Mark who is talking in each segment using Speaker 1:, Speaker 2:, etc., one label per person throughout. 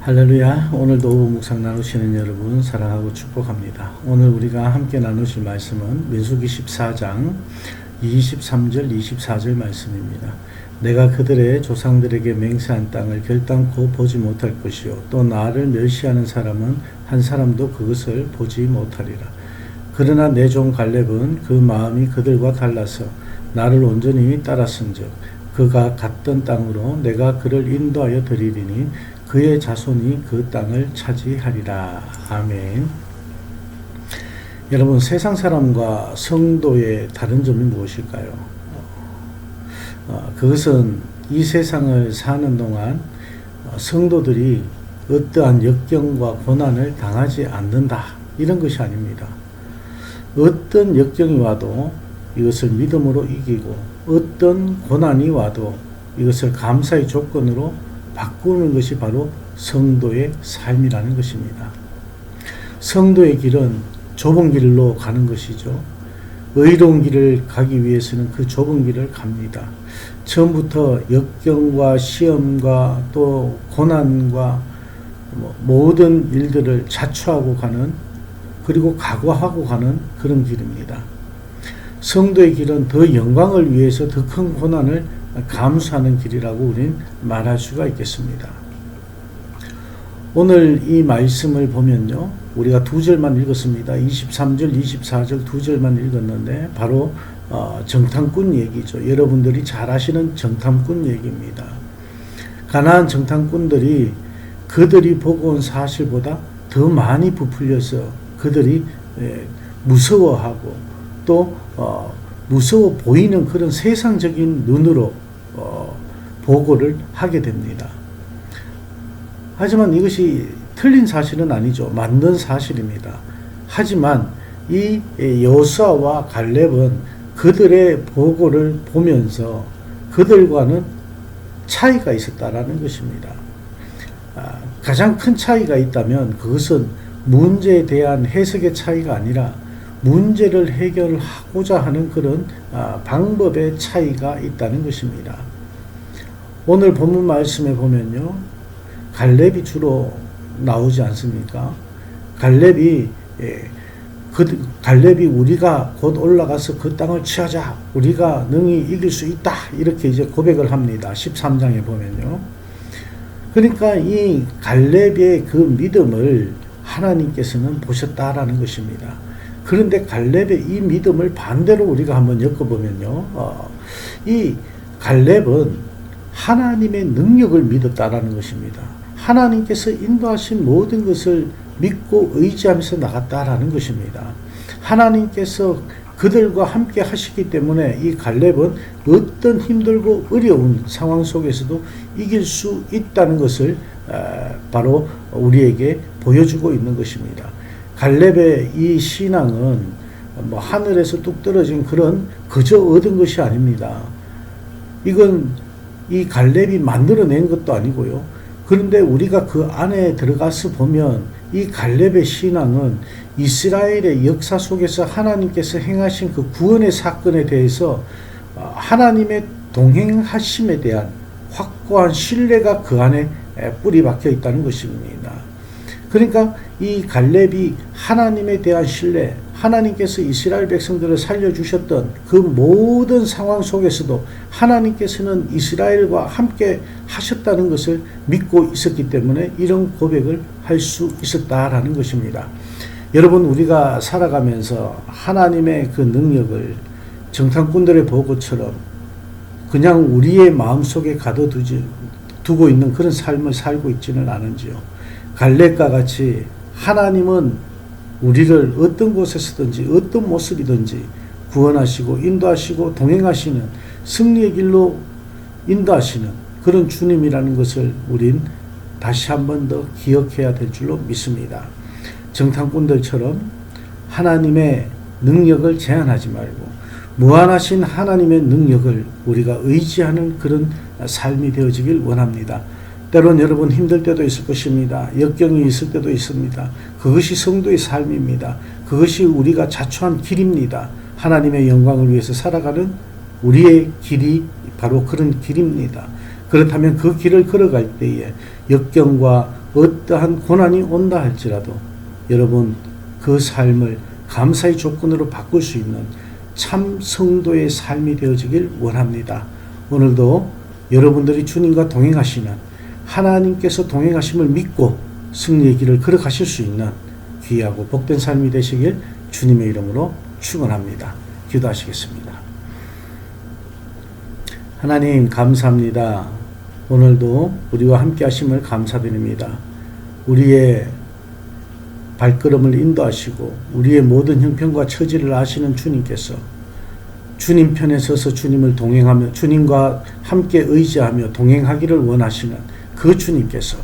Speaker 1: 할렐루야. 오늘도 묵상 나누시는 여러분 사랑하고 축복합니다. 오늘 우리가 함께 나누실 말씀은 민수기 14장 23절 24절 말씀입니다. 내가 그들의 조상들에게 맹세한 땅을 결단코 보지 못할 것이요 또 나를 멸시하는 사람은 한 사람도 그것을 보지 못하리라. 그러나 내 종 갈렙은 그 마음이 그들과 달라서 나를 온전히 따랐은즉 그가 갔던 땅으로 내가 그를 인도하여 드리리니 그의 자손이 그 땅을 차지하리라. 아멘. 여러분, 세상 사람과 성도의 다른 점이 무엇일까요? 그것은 이 세상을 사는 동안 성도들이 어떠한 역경과 고난을 당하지 않는다, 이런 것이 아닙니다. 어떤 역경이 와도 이것을 믿음으로 이기고 어떤 고난이 와도 이것을 감사의 조건으로 바꾸는 것이 바로 성도의 삶이라는 것입니다. 성도의 길은 좁은 길로 가는 것이죠. 의로운 길을 가기 위해서는 그 좁은 길을 갑니다. 처음부터 역경과 시험과 또 고난과 모든 일들을 자초하고 가는, 그리고 각오하고 가는 그런 길입니다. 성도의 길은 더 영광을 위해서 더 큰 고난을 감수하는 길이라고 우리는 말할 수가 있겠습니다. 오늘 이 말씀을 보면요, 우리가 두 절만 읽었습니다. 23절, 24절 두 절만 읽었는데 바로 정탐꾼 얘기죠. 여러분들이 잘 아시는 정탐꾼 얘기입니다. 가나안 정탐꾼들이 그들이 보고 온 사실보다 더 많이 부풀려서 그들이 무서워하고 또 무서워 보이는 그런 세상적인 눈으로 보고를 하게 됩니다. 하지만 이것이 틀린 사실은 아니죠. 맞는 사실입니다. 하지만 이 여호수아와 갈렙은 그들의 보고를 보면서 그들과는 차이가 있었다라는 것입니다. 가장 큰 차이가 있다면 그것은 문제에 대한 해석의 차이가 아니라 문제를 해결하고자 하는 그런 방법의 차이가 있다는 것입니다. 오늘 본문 말씀에 보면요, 갈렙이 주로 나오지 않습니까? 갈렙이 우리가 곧 올라가서 그 땅을 취하자, 우리가 능히 이길 수 있다, 이렇게 이제 고백을 합니다. 13장에 보면요. 그러니까 이 갈렙의 그 믿음을 하나님께서는 보셨다라는 것입니다. 그런데 갈렙의 이 믿음을 반대로 우리가 한번 엮어보면요, 이 갈렙은 하나님의 능력을 믿었다라는 것입니다. 하나님께서 인도하신 모든 것을 믿고 의지하면서 나갔다라는 것입니다. 하나님께서 그들과 함께 하시기 때문에 이 갈렙은 어떤 힘들고 어려운 상황 속에서도 이길 수 있다는 것을 바로 우리에게 보여주고 있는 것입니다. 갈렙의 이 신앙은 하늘에서 뚝 떨어진 그런 그저 얻은 것이 아닙니다. 이건 이 갈렙이 만들어낸 것도 아니고요. 그런데 우리가 그 안에 들어가서 보면 이 갈렙의 신앙은 이스라엘의 역사 속에서 하나님께서 행하신 그 구원의 사건에 대해서 하나님의 동행하심에 대한 확고한 신뢰가 그 안에 뿌리 박혀 있다는 것입니다. 그러니까 이 갈렙이 하나님에 대한 신뢰, 하나님께서 이스라엘 백성들을 살려주셨던 그 모든 상황 속에서도 하나님께서는 이스라엘과 함께 하셨다는 것을 믿고 있었기 때문에 이런 고백을 할 수 있었다라는 것입니다. 여러분, 우리가 살아가면서 하나님의 그 능력을 정탐꾼들의 보고처럼 그냥 우리의 마음속에 가둬두고 있는 그런 삶을 살고 있지는 않은지요. 갈렙과 같이 하나님은 우리를 어떤 곳에서든지 어떤 모습이든지 구원하시고 인도하시고 동행하시는, 승리의 길로 인도하시는 그런 주님이라는 것을 우린 다시 한 번 더 기억해야 될 줄로 믿습니다. 정탐꾼들처럼 하나님의 능력을 제한하지 말고 무한하신 하나님의 능력을 우리가 의지하는 그런 삶이 되어지길 원합니다. 때론 여러분 힘들 때도 있을 것입니다. 역경이 있을 때도 있습니다. 그것이 성도의 삶입니다. 그것이 우리가 자초한 길입니다. 하나님의 영광을 위해서 살아가는 우리의 길이 바로 그런 길입니다. 그렇다면 그 길을 걸어갈 때에 역경과 어떠한 고난이 온다 할지라도 여러분 그 삶을 감사의 조건으로 바꿀 수 있는 참 성도의 삶이 되어지길 원합니다. 오늘도 여러분들이 주님과 동행하시는 하나님께서 동행하심을 믿고 승리의 길을 걸어가실 수 있는 귀하고 복된 삶이 되시길 주님의 이름으로 축원합니다. 기도하시겠습니다. 하나님 감사합니다. 오늘도 우리와 함께 하심을 감사드립니다. 우리의 발걸음을 인도하시고 우리의 모든 형편과 처지를 아시는 주님께서 주님 편에 서서 주님을 동행하며 주님과 함께 의지하며 동행하기를 원하시는 그 주님께서,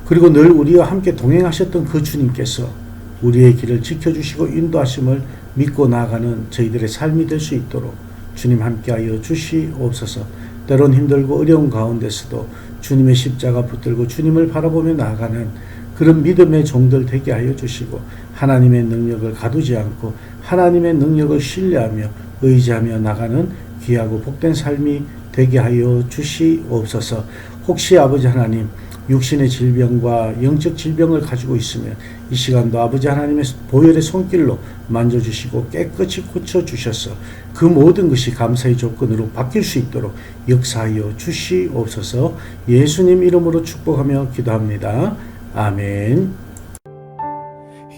Speaker 1: 그리고 늘 우리와 함께 동행하셨던 그 주님께서 우리의 길을 지켜주시고 인도하심을 믿고 나아가는 저희들의 삶이 될 수 있도록 주님 함께하여 주시옵소서. 때론 힘들고 어려운 가운데서도 주님의 십자가 붙들고 주님을 바라보며 나아가는 그런 믿음의 종들 되게 하여 주시고, 하나님의 능력을 가두지 않고 하나님의 능력을 신뢰하며 의지하며 나가는 귀하고 복된 삶이 되게 하여 주시옵소서. 혹시 아버지 하나님 육신의 질병과 영적 질병을 가지고 있으면 이 시간도 아버지 하나님의 보혈의 손길로 만져주시고 깨끗이 고쳐주셔서 그 모든 것이 감사의 조건으로 바뀔 수 있도록 역사하여 주시옵소서. 예수님 이름으로 축복하며 기도합니다. 아멘.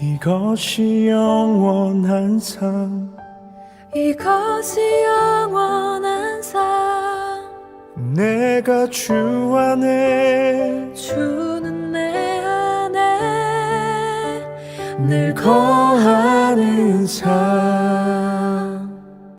Speaker 2: 이것이 영원한 삶,
Speaker 3: 이것이 영원한 삶,
Speaker 2: 내가 주 안에
Speaker 3: 주는 내 안에
Speaker 2: 늘 거하는 삶.